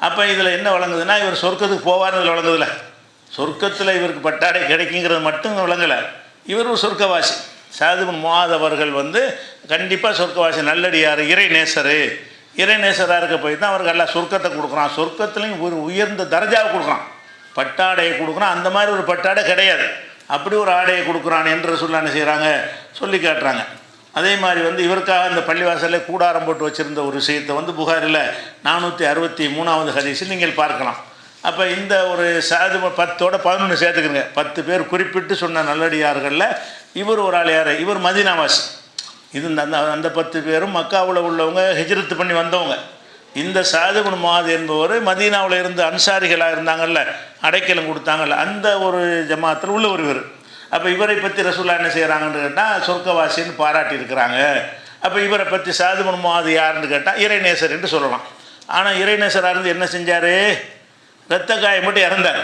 அப்போ இதில் என்ன வழங்குதுன்னா, இவர் சொர்க்கத்துக்கு போவார்னு இதில் வழங்குதில்ல, சொர்க்கத்தில் இவருக்கு பட்டாடை கிடைக்குங்கிறது மட்டும் வழங்கலை. இவர் ஒரு சொர்க்கவாசி. சாது இப்னு முஆத் அவர்கள் வந்து கண்டிப்பாக சொர்க்கவாசி, நல்லடியார், இறை நேசராக இருக்க போய் தான் அவருக்கு எல்லாம் சொர்க்கத்தை கொடுக்குறான். சொர்க்கத்துலேயும் ஒரு உயர்ந்த தரஜாவை கொடுக்குறான், பட்டாடையை கொடுக்குறான். அந்த மாதிரி ஒரு பட்டாடை கிடையாது, அப்படி ஒரு ஆடையை கொடுக்குறான் என்று ரசூலுல்லாஹ் என்ன செய்கிறாங்க, சொல்லி காட்டுறாங்க. அதே மாதிரி வந்து இவருக்காக இந்த பள்ளிவாசலில் கூடாரம் போட்டு வச்சுருந்த ஒரு விஷயத்தை வந்து புகாரில் 463வது ஹதீஸில் நீங்கள் பார்க்கலாம். அப்போ இந்த ஒரு சாது 10ஓட 11 சேர்த்துக்குங்க, 10 பேர் குறிப்பிட்டு சொன்ன நல்லடியார்களில் இவர் ஒரு ஆள். யார் இவர்? மதீனாவாசி. இது அந்த 10 பேரும் மக்காவில் உள்ளவங்க, ஹிஜ்ரத்து பண்ணி வந்தவங்க. இந்த சாது இப்னு முஆத் என்பவர் மதீனாவில் இருந்து அன்சாரிகளாக இருந்தாங்கல்ல, அடைக்கலம் கொடுத்தாங்கல்ல, அந்த ஒரு ஜமாத்தில் உள்ள ஒருவர். அப்போ இவரை பற்றி ரசூலுல்லாஹ் என்ன செய்கிறாங்கன்னு கேட்டால், சொர்க்கவாசின்னு பாராட்டி இருக்கிறாங்க. அப்போ இவரை பற்றி சாது இப்னு முஆத் யாருன்னு கேட்டால் இறைநேசர் என்று சொல்லலாம். ஆனால் இறைநேசராக இருந்து என்ன செஞ்சார், இரத்த காயம் மட்டும் இறந்தார்.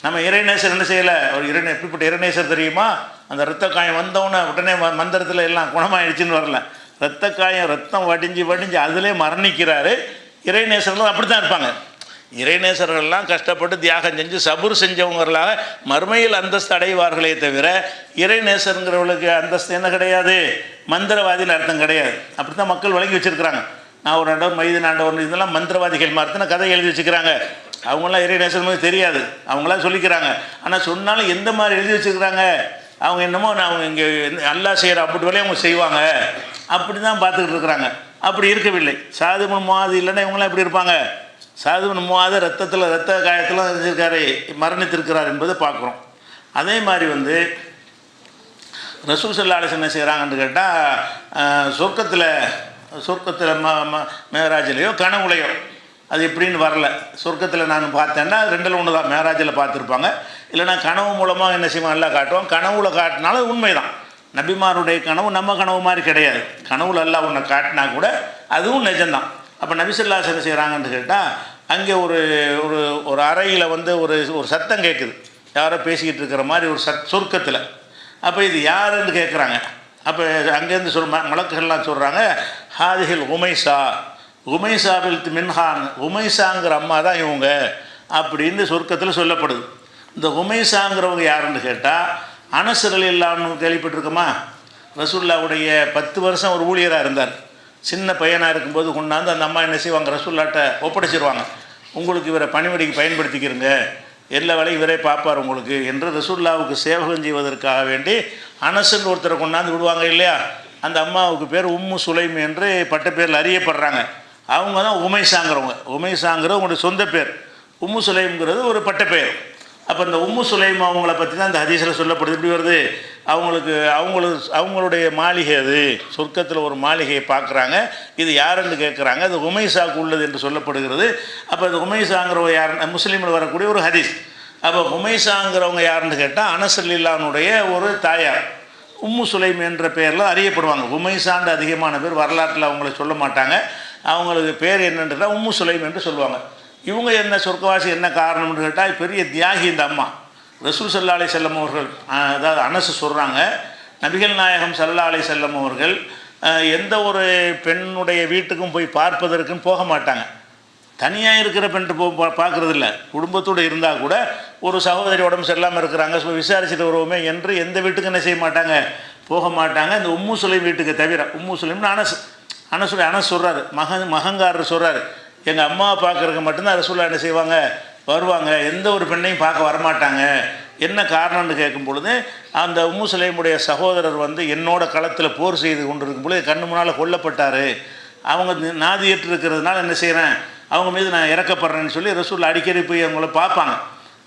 நம்ம இறைநேசர் என்ன செய்யலை, அவர் எப்படிப்பட்ட இறைநேசர் தெரியுமா, அந்த இரத்த காயம் வந்தவுடனே உடனே மந்திரத்தில் எல்லாம் குணமாயிடுச்சுன்னு வரல, இரத்த காயம் ரத்தம் வடிஞ்சு அதிலே மரணிக்கிறாரு. இறைநேசர்கள் அப்படி தான் இருப்பாங்க. இறைநேசர்கள்லாம் கஷ்டப்பட்டு தியாகம் செஞ்சு சபுர் செஞ்சவங்களாக மறுமையில் அந்தஸ்து அடைவார்களே தவிர, இறைநேசருங்கிறவர்களுக்கு அந்தஸ்து என்ன கிடையாது, மந்திரவாதின்னு அர்த்தம் கிடையாது. அப்படி தான் மக்கள் வழங்கி வச்சுருக்கிறாங்க. நான் ஒரு ஆண்டவர் மைதீன் ஆண்டவர் இதெல்லாம் மந்திரவாதிகள் மாதிரி கதை எழுதி வச்சுக்கிறாங்க. அவங்களாம் இறைநேசர் மாதிரி தெரியாது, அவங்களாம் சொல்லிக்கிறாங்க. ஆனால் சொன்னாலும் எந்த மாதிரி எழுதி வச்சுக்கிறாங்க, அவங்க என்னமோ அவங்க இங்கே அல்லாஹ் செய்கிற அப்படி வேலையை அவங்க செய்வாங்க, அப்படி தான் பார்த்துக்கிட்டு இருக்கிறாங்க. அப்படி இருக்கவில்லை. சாது இப்னு முஆத் இல்லைன்னா இவங்களாம் எப்படி இருப்பாங்க, சாது இப்னு முஆத் இரத்த காயத்தில் இருக்காரு, மரணித்திருக்கிறார் என்பதை பார்க்குறோம். அதே மாதிரி வந்து ரசூல் ஸல்லல்லாஹு அலைஹி வஸல்லம் என்ன செய்கிறாங்கன்னு கேட்டால், சொர்க்கத்தில் மேராஜிலையோ கனவுலையோ அது எப்படின்னு வரல. சொர்க்கத்தில் நான் பார்த்தேன்னா 2ல் 1 தான், மேராஜில் பார்த்துருப்பாங்க, இல்லைனா கனவு மூலமாக என்ன செய்வாங்க எல்லாம் காட்டுவாங்க. கனவுல காட்டினாலும் அது உண்மை தான். நபிமாருடைய கனவு நம்ம கனவு மாதிரி கிடையாது. கனவுல எல்லாம் ஒன்று காட்டினா கூட அதுவும் நிஜம்தான். அப்போ நபி ஸல்லல்லாஹு அலைஹி வஸல்லம் என்ன செய்கிறாங்கன்னு கேட்டால், அங்கே ஒரு அறையில் வந்து ஒரு சத்தம் கேட்குது, யாரோ பேசிக்கிட்டு இருக்கிற மாதிரி ஒரு சொர்க்கத்தில். அப்போ இது யாருன்னு கேட்குறாங்க. அப்போ அங்கேருந்து மலக்குகள்லாம் சொல்கிறாங்க, ஹாதிஹில் உமைசா பில்த் மின்ஹான், உமைசாங்கிற அம்மா தான் இவங்க அப்படின்னு சொர்க்கத்தில் சொல்லப்படுது. இந்த உமைசாங்கிறவங்க யாருன்னு கேட்டால், அனஸ் ரலியல்லாஹு அன்ஹு கேள்விப்பட்டிருக்கோமா, ரசூலுல்லாஹ்வுடைய 10 வருஷம் ஒரு ஊழியராக இருந்தார். சின்ன பையனாக இருக்கும்போது கொண்டாந்து அந்த அம்மா என்ன செய்வாங்க, ரசூலுல்லாஹ்ட்ட ஒப்படைச்சிருவாங்க. உங்களுக்கு இவரை பணிவடிக்கு பயன்படுத்திக்கிறங்க, எல்லா வேலையும் இவரே பார்ப்பார் உங்களுக்கு என்று ரசூலுல்லாஹ்வுக்கு சேவகம் செய்வதற்காக வேண்டி அனஸ்ன்னு ஒருத்தரை கொண்டாந்து விடுவாங்க இல்லையா. அந்த அம்மாவுக்கு பேர் உம்மு சுலைம் என்று பட்ட பேரில் அறியப்படுறாங்க. அவங்க தான் உமைசாங்கிறவங்க. உமைசாங்கிற உங்களுடைய சொந்த பேர். உம்மு சுலைம்ங்கிறது ஒரு பட்ட பெயர். அப்போ இந்த உம்மு சுலைம் அவங்கள பற்றி தான் இந்த ஹதீஸில் சொல்லப்படுது. இப்படி வருது, அவங்களுடைய மாளிகை, அது சொர்க்கத்தில் ஒரு மாளிகையை பார்க்குறாங்க. இது யாருன்னு கேட்குறாங்க. அது உமைசாக்கு உள்ளது என்று சொல்லப்படுகிறது. அப்போ அது உமைசாங்கிறவங்க யார், முஸ்லீமில் வரக்கூடிய ஒரு ஹதீஸ். அப்போ உமைசாங்கிறவங்க யாருன்னு கேட்டால் அனஸ் ரலியல்லாஹுடைய ஒரு தாயார் உம்மு சுலைம் என்ற பெயரில் அறியப்படுவாங்க. உமைசாண்டு அதிகமான பேர் வரலாற்றில் அவங்கள சொல்ல மாட்டாங்க. அவங்களுக்கு பேர் என்னன்றா உம்மு சுலைம் என்று சொல்லுவாங்க. இவங்க என்ன சொர்க்கவாசி என்ன காரணம்னு கேட்டால் பெரிய தியாகி இந்த அம்மா. ரசூல் ஸல்லல்லாஹு அலைஹி வஸல்லம் அவர்கள், அதாவது அனஸ் சொல்கிறாங்க, நபிகள் நாயகம் ஸல்லல்லாஹு அலைஹி வஸல்லம் அவர்கள் எந்த ஒரு பெண்ணுடைய வீட்டுக்கும் போய் பார்ப்பதற்குன்னு போக மாட்டாங்க. தனியாக இருக்கிற பெண்ணு பார்க்குறதில்ல. குடும்பத்தோடு இருந்தால் கூட ஒரு சகோதரி உடம்பு சரியில்லாமல் இருக்கிறாங்க, விசாரிச்சுட்டு வருவோமே என்று எந்த வீட்டுக்கும் என்ன செய்ய மாட்டாங்க, போக மாட்டாங்க. இந்த உம்மு சுலைம் வீட்டுக்கு தவிர. உம்மு சுலைம்னு அனஸ் சொல்கிறாரு, மகங்காரர் சொல்கிறாரு, எங்கள் அம்மாவை பார்க்குறதுக்கு மட்டும்தான் ரசூலுல்லாஹ் என்ன செய்வாங்க, வருவாங்க. எந்த ஒரு பெண்ணையும் பார்க்க வரமாட்டாங்க. என்ன காரணம்னு கேட்கும் பொழுது, அந்த உம்மு சுலைமுடைய சகோதரர் என்னோட களத்தில் போர் செய்து கொண்டு இருக்கும் பொழுது கண்ணு முன்னால் கொல்லப்பட்டார். அவங்க நாதியற்று இருக்கிறதுனால என்ன செய்கிறேன், அவங்க மீது நான் இறக்கப்படுறேன்னு சொல்லி ரசூலுல்லாஹ் அடிக்கடி போய் அவங்கள பார்ப்பாங்க.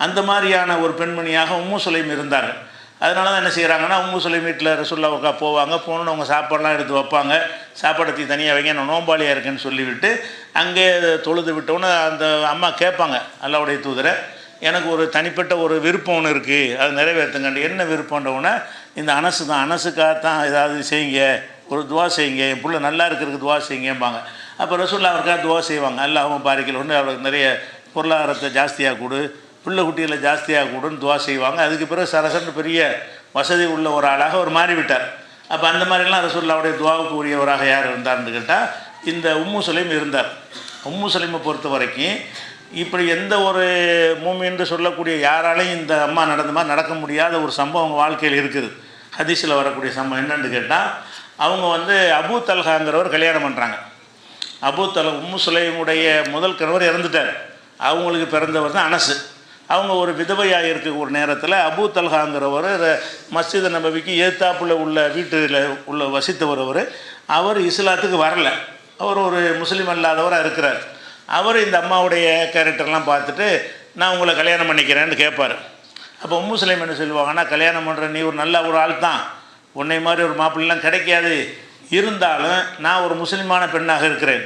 அந்த மாதிரியான ஒரு பெண்மணியாக உம்மு சுலைம் இருந்தாங்க. அதனால தான் என்ன செய்கிறாங்கன்னா, உம்மு சுலைம் வீட்டில் ரசூலுல்லாஹ் போவாங்க. போகணுன்னு அவங்க சாப்பாடெலாம் எடுத்து வைப்பாங்க. சாப்பாடத்தை தனியாக வைங்க, நான் நோம்பாளியாக இருக்கேன்னு சொல்லிவிட்டு அங்கே தொழுது விட்டோன்னு அந்த அம்மா கேட்பாங்க, அல்லாஹ்வுடைய தூதரை, எனக்கு ஒரு தனிப்பட்ட ஒரு விருப்பம் ஒன்று இருக்குது, அது நிறைவேற்றுங்க. என்ன விருப்பம்ன்றவுடனே இந்த அனசுக்காகத்தான் ஏதாவது செய்யுங்க, ஒரு துவா செய்யுங்க, என் பிள்ளை நல்லா இருக்கிறதுக்கு துவா செய்யுங்கம்பாங்க. அப்போ ரசூலுல்லாஹ் அவருக்காக துவா செய்வாங்க. அல்லாஹ்வும் பாரிக்கல் ஒன்று, அவருக்கு நிறைய பொருளாதாரத்தை ஜாஸ்தியாக கொடு, பிள்ளை குட்டிகளை ஜாஸ்தியாக கொடுன்னு துவா செய்வாங்க. அதுக்கு பிறகு சரசன்னு பெரிய வசதி உள்ள ஒரு ஆளாக அவர் மாறிவிட்டார். அப்போ அந்த மாதிரிலாம் ரசூலுல்லாஹ்வுடைய துவாவுக்கு உரியவராக யார் இருந்தார்னு கேட்டால் இந்த உம்மு சுலைம் இருந்தார். உம்மு சுலைமை பொறுத்த வரைக்கும் இப்படி எந்த ஒரு மூமின்னு சொல்லக்கூடிய யாராலையும் இந்த அம்மா நடந்த மாதிரி நடக்க முடியாத ஒரு சம்பவம் அவங்க வாழ்க்கையில் இருக்குது. ஹதீஸில் வரக்கூடிய சம்பவம் என்னென்னு கேட்டால், அவங்க அபூ தல்ஹாங்கிறவர் கல்யாணம் பண்ணுறாங்க. உம்மு சுலைமுடைய முதல் கணவர் இறந்துட்டார். அவங்களுக்கு பிறந்தவர் தான் அனஸ். அவங்க ஒரு விதவையாக இருக்க ஒரு நேரத்தில் அபூ தல்ஹாங்கிறவர் மஸ்ஜித் நபவிக்கு ஏத்தாப்புல உள்ள வீட்டில் உள்ள வசித்தவர். அவர் இஸ்லாத்துக்கு வரல. அவர் ஒரு முஸ்லீம் அல்லாதவராக இருக்கிறார். அவர் இந்த அம்மாவுடைய கேரக்டர்லாம் பார்த்துட்டு நான் உங்களை கல்யாணம் பண்ணிக்கிறேன்னு கேட்பார். அப்போ உம்மு சுலைம் என்ன சொல்லுவாங்கன்னா, கல்யாணம் பண்ணுற நீ ஒரு நல்ல ஒரு ஆள் தான், உன்னை மாதிரி ஒரு மாப்பிள்ளைலாம் கிடைக்காது, இருந்தாலும் நான் ஒரு முஸ்லீமான பெண்ணாக இருக்கிறேன்,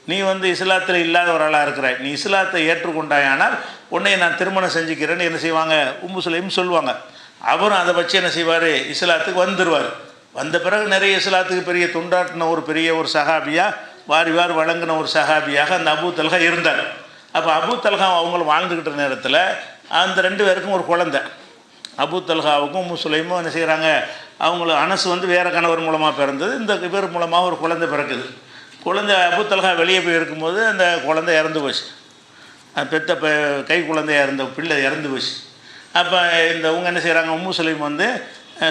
நீ இஸ்லாத்தில் இல்லாத ஒரு ஆளாக இருக்கிறாய், நீ இஸ்லாத்தை ஏற்றுக்கொண்டாயானால் உன்னை நான் திருமணம் செஞ்சுக்கிறேன்னு என்ன செய்வாங்க, உம்மு சுலைம் சொல்லுவாங்க. அவரும் அதை வச்சு என்ன செய்வார், இஸ்லாத்துக்கு வந்துடுவார். வந்த பிறகு நிறைய இஸ்லாத்துக்கு பெரிய துண்டாட்டின ஒரு பெரிய ஒரு சஹாபியாக வாரி வழங்கின ஒரு சஹாபியாக அந்த அபூ தல்ஹா இருந்தார். அப்போ அபூ தல்ஹா அவங்களும் வாழ்ந்துக்கிட்ட நேரத்தில் அந்த ரெண்டு பேருக்கும் ஒரு குழந்தை. அபூ தல்ஹாவுக்கும் உம்மு சுலைமும் என்ன செய்கிறாங்க, அவங்களுக்கு அனஸ் வேறு கணவர் மூலமாக பிறந்தது, இந்த இவர் மூலமாக ஒரு குழந்தை பிறக்குது. குழந்தை அபூ தல்ஹா வெளியே போய் இருக்கும்போது அந்த குழந்தை இறந்து போச்சு. பெத்த கை குழந்தையாக இருந்த பிள்ளை இறந்து போச்சு. அப்போ இவங்க என்ன செய்கிறாங்க, உம்மு சுலைம்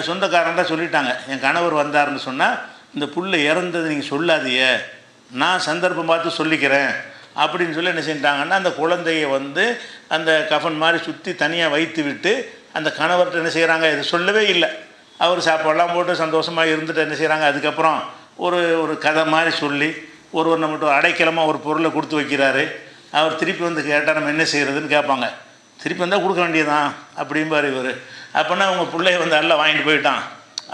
சொந்தக்காரன்ட்ட சொல்லிட்டாங்க, என் கணவர் வந்தார்னு சொன்னால் இந்த புள்ளை இறந்தது நீங்கள் சொல்லாதியே, நான் சந்தர்ப்பம் பார்த்து சொல்லிக்கிறேன் அப்படின்னு சொல்லி என்ன செஞ்சிட்டாங்கன்னா, அந்த குழந்தையை அந்த கஃன் மாதிரி சுற்றி தனியாக வைத்து விட்டு அந்த கணவர்கிட்ட என்ன செய்கிறாங்க, இது சொல்லவே இல்லை. அவர் சாப்பாடெல்லாம் போட்டு சந்தோஷமாக இருந்துட்டு என்ன செய்கிறாங்க, அதுக்கப்புறம் ஒரு கதை மாதிரி சொல்லி நம்மகிட்ட அடைக்கலமாக ஒரு பொருளை கொடுத்து வைக்கிறாரு. அவர் திருப்பி கேட்டால் நம்ம என்ன செய்கிறதுன்னு கேட்பாங்க. திருப்பி வந்தால் கொடுக்க வேண்டியதான் அப்படிம்பார் இவர். அப்போனா அவங்க பிள்ளைய எல்லாம் வாங்கிட்டு போயிட்டான்.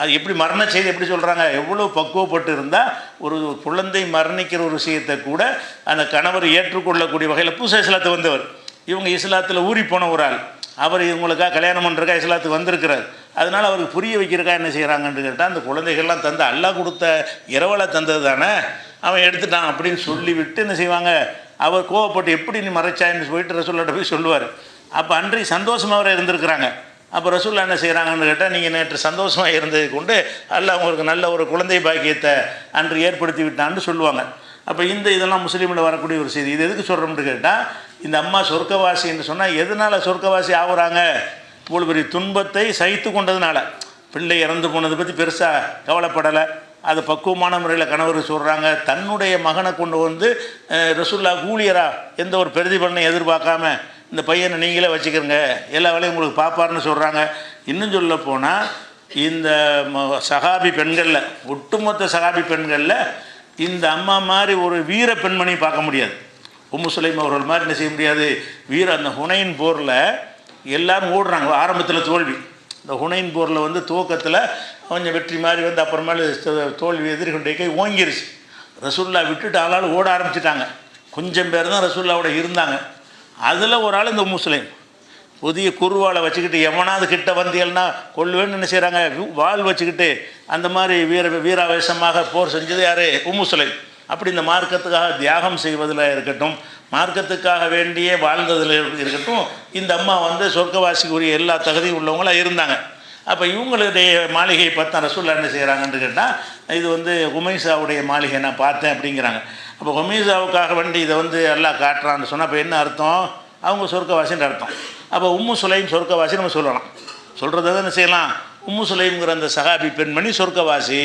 அது எப்படி மரண செய்தி எப்படி சொல்கிறாங்க, எவ்வளோ பக்குவப்பட்டு இருந்தால் ஒரு குழந்தை மரணிக்கிற ஒரு விஷயத்தை கூட அந்த கணவர் ஏற்றுக்கொள்ளக்கூடிய வகையில் புதுசாக இஸ்லாத்து வந்தவர். இவங்க இஸ்லாத்தில் ஊறி போன ஒரு ஆள். அவர் இவங்களுக்காக கல்யாணம் பண்ணுறக்கா இஸ்லாத்துக்கு வந்திருக்கிறார். அதனால் அவருக்கு புரிய வைக்கிறக்கா என்ன செய்கிறாங்கன்னு கேட்டால், அந்த குழந்தைகள்லாம் தந்து அல்லாஹ் கொடுத்த இரவலை தந்தது தானே, அவன் எடுத்துட்டான் அப்படின்னு சொல்லிவிட்டு என்ன செய்வாங்க, அவர் கோவப்பட்டு எப்படி நீ மறைச்சாயின்னு போயிட்டு ரசூலுல்லாஹ்ட்ட போய் சொல்லுவார். அப்போ அன்றைக்கு சந்தோஷமாக அவரை இருந்திருக்கிறாங்க. அப்போ ரசூலுல்லாஹ் என்ன செய்கிறாங்கன்னு கேட்டால், நீங்கள் நேற்று சந்தோஷமாக இருந்ததை கொண்டு அல்லாஹ் உங்களுக்கு நல்ல ஒரு குழந்தை பாக்கியத்தை அன்று ஏற்படுத்தி விட்டான்னு சொல்லுவாங்க. அப்போ இதெல்லாம் முஸ்லீமில் வரக்கூடிய ஒரு செய்தி. இது எதுக்கு சொல்கிறோம்னு கேட்டால், இந்த அம்மா சொர்க்கவாசின்னு சொன்னால் எதனால் சொர்க்கவாசி ஆகுறாங்க, இவ்வளோ பெரிய துன்பத்தை சகித்து கொண்டதுனால. பிள்ளை இறந்து போனதை பற்றி பெருசாக கவலைப்படலை. அது பக்குவமான முறையில் கணவர் சொல்கிறாங்க. தன்னுடைய மகனை கொண்டு ரசூலுல்லாஹ் ஊழியராக எந்த ஒரு பிரதிபலனை எதிர்பார்க்காம இந்த பையனை நீங்களே வச்சுக்கிறங்க, எல்லா வேலையும் உங்களுக்கு பார்ப்பாருன்னு சொல்கிறாங்க. இன்னும் சொல்ல போனால் இந்த சஹாபி பெண்களில், ஒட்டுமொத்த சஹாபி பெண்களில் இந்த அம்மா மாதிரி ஒரு வீர பெண்மணி பார்க்க முடியாது. உம்மு சுலைம் அவர்கள் மாதிரி என்ன செய்ய முடியாது. அந்த ஹுனைன் போரில் எல்லோரும் ஓடுறாங்க. ஆரம்பத்தில் தோல்வி. இந்த ஹுனைன் போரில் வந்து துவக்கத்தில் கொஞ்சம் வெற்றி மாதிரி வந்து அப்புறமேலு தோல்வி எதிர்கொண்டே கை ஓங்கிருச்சு. ரசூல்லா விட்டுட்டு ஆளாலும் ஓட ஆரம்பிச்சிட்டாங்க. கொஞ்சம் பேர் தான் ரசூல்லாவோட இருந்தாங்க. அதில் ஒரு ஆள் இந்த உம்மு சுலைம் புதிய குருவாலை வச்சுக்கிட்டு எவனாவது கிட்ட வந்தியல்னா கொள்ளுவேன்னு என்ன செய்கிறாங்க, வாள் வச்சுக்கிட்டு அந்த மாதிரி வீராவேசமாக போர் செஞ்சது யார்? உம்மு சுலைம். அப்படி இந்த மார்க்கத்துக்காக தியாகம் செய்வதில் இருக்கட்டும், மார்க்கத்துக்காக வேண்டியே வாழ்ந்ததில் இருக்கட்டும், இந்த அம்மா வந்து சொர்க்கவாசிக்குரிய எல்லா தகுதியும் உள்ளவங்களாக இருந்தாங்க. அப்போ இவங்களுடைய மாளிகையை பார்த்தா ரசூல்லா என்ன செய்கிறாங்கன்னு கேட்டால், இது வந்து ஹுமைசாவுடைய மாளிகை நான் பார்த்தேன் அப்படிங்கிறாங்க. அப்போ ஹுமைசாவுக்காக வேண்டி இதை வந்து எல்லாம் காட்டுறான்னு சொன்னால் அப்போ என்ன அர்த்தம்? அவங்க சொர்க்கவாசின்ற அர்த்தம். அப்போ உம்மு சுலைம் சொர்க்கவாசி நம்ம சொல்லலாம். சொல்கிறத என்ன செய்யலாம்? உம்மு சுலைம்ங்கிற அந்த சஹாபி பெண்மணி சொர்க்கவாசி,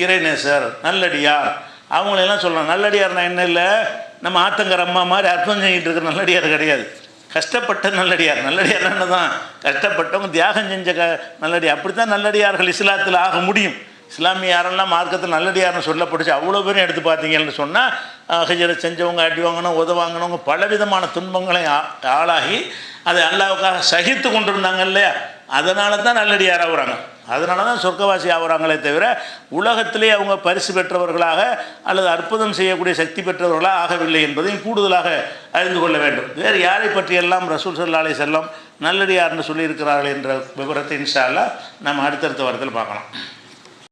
இறைநேசர், நல்லடியார், அவங்களெல்லாம் சொல்லலாம். நல்லடியார்னா என்ன இல்லை, நம்ம ஆத்தங்கர அம்மா மாதிரி அர்த்தம் செஞ்சுட்டு இருக்கிற நல்லடியார் கிடையாது. கஷ்டப்பட்ட நல்லடியார். நல்லடியார் என்ன தான் கஷ்டப்பட்டவங்க தியாகம் செஞ்ச நல்லடியார். அப்படி தான் நல்லடியார்கள் இஸ்லாத்தில் ஆக முடியும். இஸ்லாமிய யாரெல்லாம் மார்க்கத்தில் நல்லடியார்னு சொல்லப்படுச்சு அவ்வளோ பேரும் எடுத்து பார்த்தீங்கன்னு சொன்னால், ஹிஜ்ரத் செஞ்சவங்க, அடி வாங்கினவங்க, உதவாங்கினவங்க, பலவிதமான துன்பங்களை ஆளாகி அதை அல்லாஹ்வுக்காக சகித்து கொண்டு இருந்தாங்க இல்லையா, அதனால தான் நல்லடியார் ஆகுறாங்க. அதனால தான் சொர்க்கவாசி ஆகுறாங்களே தவிர உலகத்திலே அவங்க பரிசு பெற்றவர்களாக அல்லது அற்புதம் செய்யக்கூடிய சக்தி பெற்றவர்களாக ஆகவில்லை என்பதையும் கூடுதலாக அறிந்து கொள்ள வேண்டும். வேறு யாரை பற்றியெல்லாம் ரசூல் ஸல்லல்லாஹு அலைஹி வஸல்லம் நல்லடியார்னு சொல்லியிருக்கிறார்கள் என்ற விவரத்தை இன்ஷா அல்லாஹ் நம்ம அடுத்தடுத்த வாரத்தில் பார்க்கலாம்.